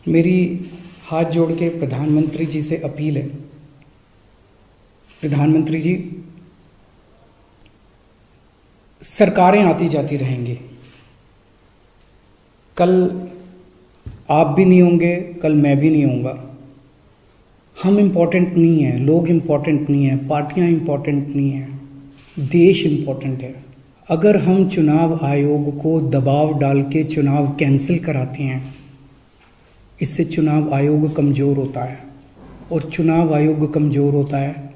मेरी हाथ जोड़ के प्रधानमंत्री जी से अपील है। प्रधानमंत्री जी, सरकारें आती जाती रहेंगी, कल आप भी नहीं होंगे, कल मैं भी नहीं होऊंगा। हम इम्पोर्टेंट नहीं हैं, लोग इम्पोर्टेंट नहीं हैं, पार्टियां इम्पोर्टेंट नहीं हैं, देश इम्पोर्टेंट है। अगर हम चुनाव आयोग को दबाव डाल के चुनाव कैंसिल कराते हैं, इससे चुनाव आयोग कमज़ोर होता है, और चुनाव आयोग कमज़ोर होता है,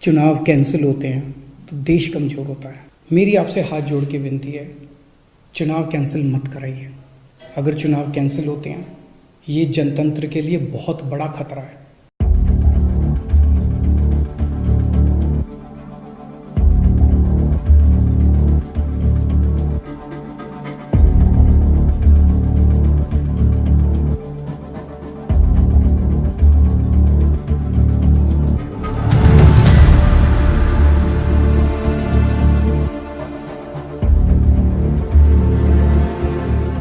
चुनाव कैंसिल होते हैं तो देश कमज़ोर होता है। मेरी आपसे हाथ जोड़ के विनती है, चुनाव कैंसिल मत कराइए। अगर चुनाव कैंसिल होते हैं, ये जनतंत्र के लिए बहुत बड़ा खतरा है।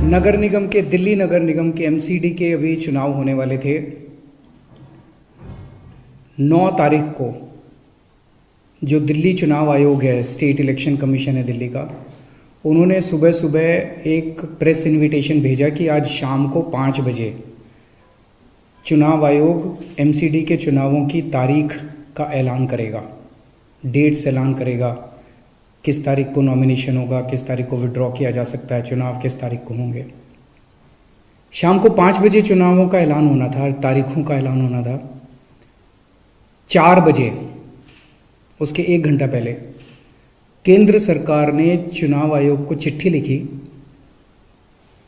नगर निगम के, दिल्ली नगर निगम के एमसीडी के अभी चुनाव होने वाले थे। 9 तारीख को जो दिल्ली चुनाव आयोग है, स्टेट इलेक्शन कमीशन है दिल्ली का, उन्होंने सुबह सुबह एक प्रेस इनविटेशन भेजा कि आज शाम को 5 बजे चुनाव आयोग एमसीडी के चुनावों की तारीख का ऐलान करेगा, डेट्स ऐलान करेगा, किस तारीख को नॉमिनेशन होगा, किस तारीख को विड्रॉ किया जा सकता है, चुनाव किस तारीख को होंगे। शाम को 5 बजे चुनावों का ऐलान होना था, तारीखों का ऐलान होना था। 4 बजे, उसके 1 घंटा पहले, केंद्र सरकार ने चुनाव आयोग को चिट्ठी लिखी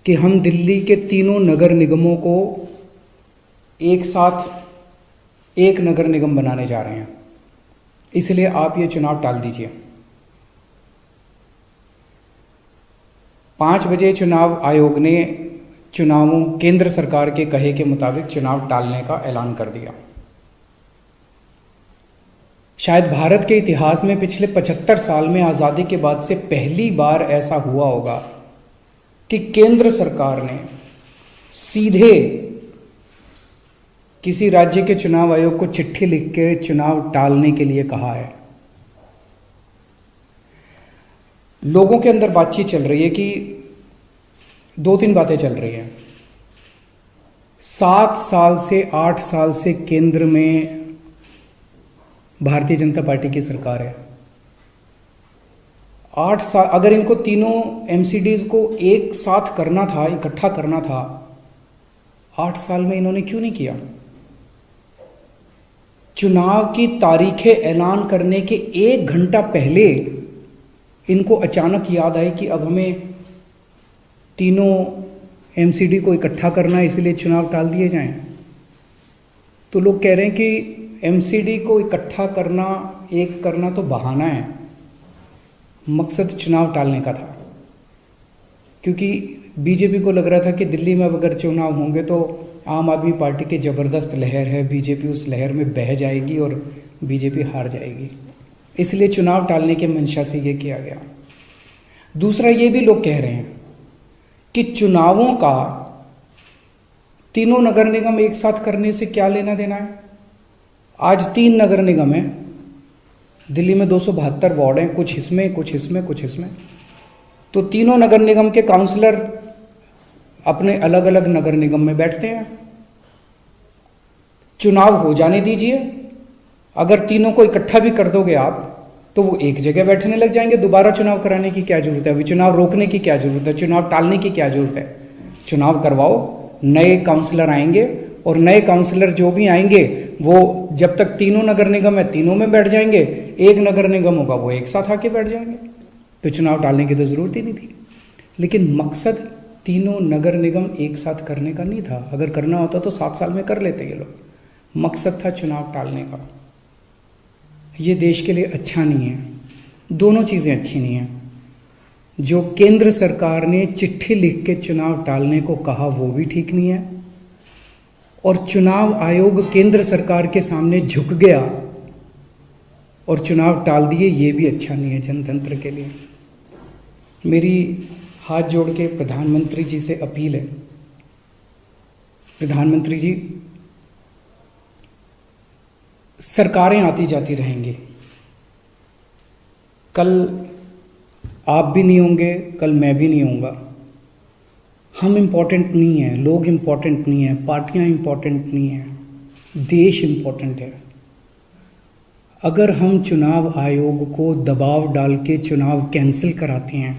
कि हम दिल्ली के तीनों नगर निगमों को एक साथ एक नगर निगम बनाने जा रहे हैं, इसलिए आप ये चुनाव टाल दीजिए। 5 बजे चुनाव आयोग ने चुनावों, केंद्र सरकार के कहे के मुताबिक चुनाव टालने का ऐलान कर दिया। शायद भारत के इतिहास में पिछले 75 साल में, आज़ादी के बाद से पहली बार ऐसा हुआ होगा कि केंद्र सरकार ने सीधे किसी राज्य के चुनाव आयोग को चिट्ठी लिख के चुनाव टालने के लिए कहा है। लोगों के अंदर बातचीत चल रही है कि 2-3 बातें चल रही हैं। 7 साल से 8 साल से केंद्र में भारतीय जनता पार्टी की सरकार है। 8 साल, अगर इनको तीनों एमसीडीज को एक साथ करना था, इकट्ठा करना था, 8 साल में इन्होंने क्यों नहीं किया? चुनाव की तारीखें ऐलान करने के 1 घंटा पहले इनको अचानक याद आई कि अब हमें तीनों एमसीडी को इकट्ठा करना है, इसलिए चुनाव टाल दिए जाएं। तो लोग कह रहे हैं कि एमसीडी को इकट्ठा करना, एक करना तो बहाना है, मकसद चुनाव टालने का था। क्योंकि बीजेपी को लग रहा था कि दिल्ली में अगर चुनाव होंगे तो आम आदमी पार्टी की ज़बरदस्त लहर है, बीजेपी उस लहर में बह जाएगी और बीजेपी हार जाएगी, इसलिए चुनाव टालने के मंशा से ये किया गया। दूसरा, ये भी लोग कह रहे हैं कि चुनावों का तीनों नगर निगम एक साथ करने से क्या लेना देना है। आज 3 नगर निगम हैं दिल्ली में, 272 वार्ड हैं, कुछ इसमें कुछ इसमें कुछ इसमें। तो तीनों नगर निगम के काउंसलर अपने अलग अलग नगर निगम में बैठते हैं। चुनाव हो जाने दीजिए, अगर तीनों को इकट्ठा भी कर दोगे आप तो वो एक जगह बैठने लग जाएंगे। दोबारा चुनाव कराने की क्या जरूरत है? अभी चुनाव रोकने की क्या जरूरत है? चुनाव टालने की क्या जरूरत है? चुनाव करवाओ, नए काउंसलर आएंगे और नए काउंसलर जो भी आएंगे वो जब तक तीनों नगर निगम है तीनों में बैठ जाएंगे, एक नगर निगम होगा वो एक साथ आके बैठ जाएंगे। तो चुनाव टालने की तो जरूरत ही नहीं थी। लेकिन मकसद तीनों नगर निगम एक साथ करने का नहीं था। अगर करना होता तो 7 साल में कर लेते ये लोग। मकसद था चुनाव टालने का। ये देश के लिए अच्छा नहीं है, दोनों चीज़ें अच्छी नहीं हैं। जो केंद्र सरकार ने चिट्ठी लिख के चुनाव टालने को कहा वो भी ठीक नहीं है, और चुनाव आयोग केंद्र सरकार के सामने झुक गया और चुनाव टाल दिए, ये भी अच्छा नहीं है जनतंत्र के लिए। मेरी हाथ जोड़ के प्रधानमंत्री जी से अपील है, प्रधानमंत्री जी, सरकारें आती जाती रहेंगी, कल आप भी नहीं होंगे, कल मैं भी नहीं होऊंगा। हम इम्पोर्टेंट नहीं हैं, लोग इम्पोर्टेंट नहीं हैं, पार्टियां इम्पोर्टेंट नहीं हैं, देश इम्पोर्टेंट है। अगर हम चुनाव आयोग को दबाव डाल के चुनाव कैंसिल कराते हैं,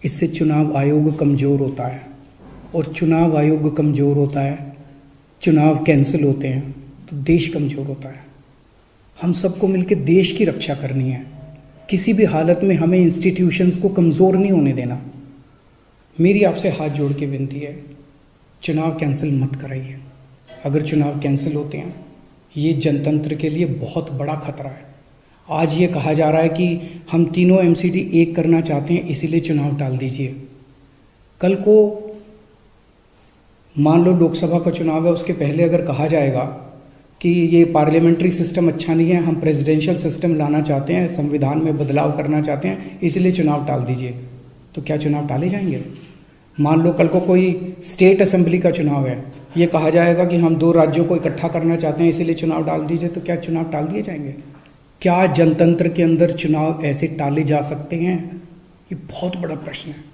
इससे चुनाव आयोग कमज़ोर होता है, और चुनाव आयोग कमज़ोर होता है, चुनाव कैंसिल होते हैं तो देश कमज़ोर होता है। हम सबको मिलकर देश की रक्षा करनी है। किसी भी हालत में हमें इंस्टीट्यूशंस को कमज़ोर नहीं होने देना। मेरी आपसे हाथ जोड़ के विनती है, चुनाव कैंसिल मत कराइए। अगर चुनाव कैंसिल होते हैं, ये जनतंत्र के लिए बहुत बड़ा खतरा है। आज ये कहा जा रहा है कि हम तीनों एमसीडी एक करना चाहते हैं, इसीलिए चुनाव टाल दीजिए। कल को मान लो लोकसभा का चुनाव है, उसके पहले अगर कहा जाएगा कि ये पार्लियामेंट्री सिस्टम अच्छा नहीं है, हम प्रेसिडेंशियल सिस्टम लाना चाहते हैं, संविधान में बदलाव करना चाहते हैं, इसलिए चुनाव टाल दीजिए, तो क्या चुनाव टाले जाएंगे? मान लो कल को कोई स्टेट असेंबली का चुनाव है, ये कहा जाएगा कि हम 2 राज्यों को इकट्ठा करना चाहते हैं, इसीलिए चुनाव टाल दीजिए, तो क्या चुनाव टाल दिए जाएंगे? क्या जनतंत्र के अंदर चुनाव ऐसे टाले जा सकते हैं? ये बहुत बड़ा प्रश्न है।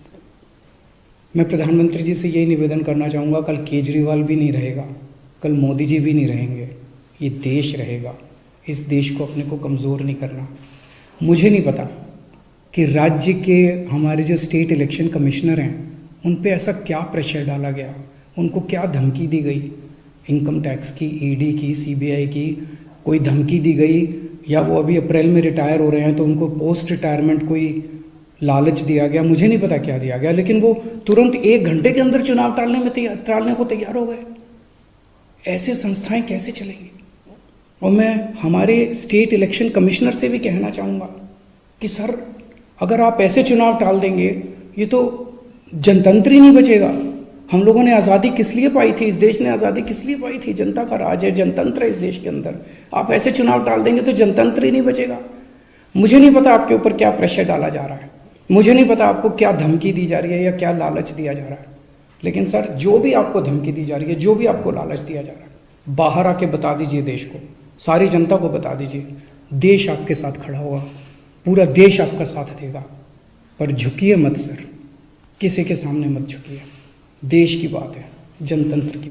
मैं प्रधानमंत्री जी से यही निवेदन करना चाहूँगा, कल केजरीवाल भी नहीं रहेगा, कल मोदी जी भी नहीं रहेंगे, ये देश रहेगा। इस देश को अपने को कमज़ोर नहीं करना। मुझे नहीं पता कि राज्य के हमारे जो स्टेट इलेक्शन कमिश्नर हैं, उन पे ऐसा क्या प्रेशर डाला गया, उनको क्या धमकी दी गई, इनकम टैक्स की, ईडी की, सीबीआई की, कोई धमकी दी गई, या वो अभी अप्रैल में रिटायर हो रहे हैं तो उनको पोस्ट रिटायरमेंट कोई लालच दिया गया, मुझे नहीं पता क्या दिया गया, लेकिन वो तुरंत 1 घंटे के अंदर चुनाव टालने को तैयार हो गए। ऐसे संस्थाएं कैसे चलेंगी? और मैं हमारे स्टेट इलेक्शन कमिश्नर से भी कहना चाहूँगा कि सर, अगर आप ऐसे चुनाव टाल देंगे, ये तो जनतंत्र ही नहीं बचेगा। हम लोगों ने आज़ादी किस लिए पाई थी? इस देश ने आज़ादी किस लिए पाई थी? जनता का राज है, जनतंत्र है इस देश के अंदर। आप ऐसे चुनाव टाल देंगे तो जनतंत्र ही नहीं बचेगा। मुझे नहीं पता आपके ऊपर क्या प्रेशर डाला जा रहा है, मुझे नहीं पता आपको क्या धमकी दी जा रही है या क्या लालच दिया जा रहा है, लेकिन सर, जो भी आपको धमकी दी जा रही है, जो भी आपको लालच दिया जा रहा है, बाहर आके बता दीजिए देश को, सारी जनता को बता दीजिए। देश आपके साथ खड़ा होगा, पूरा देश आपका साथ देगा। पर झुकिए मत सर, किसी के सामने मत झुकिए। देश की बात है, जनतंत्र की।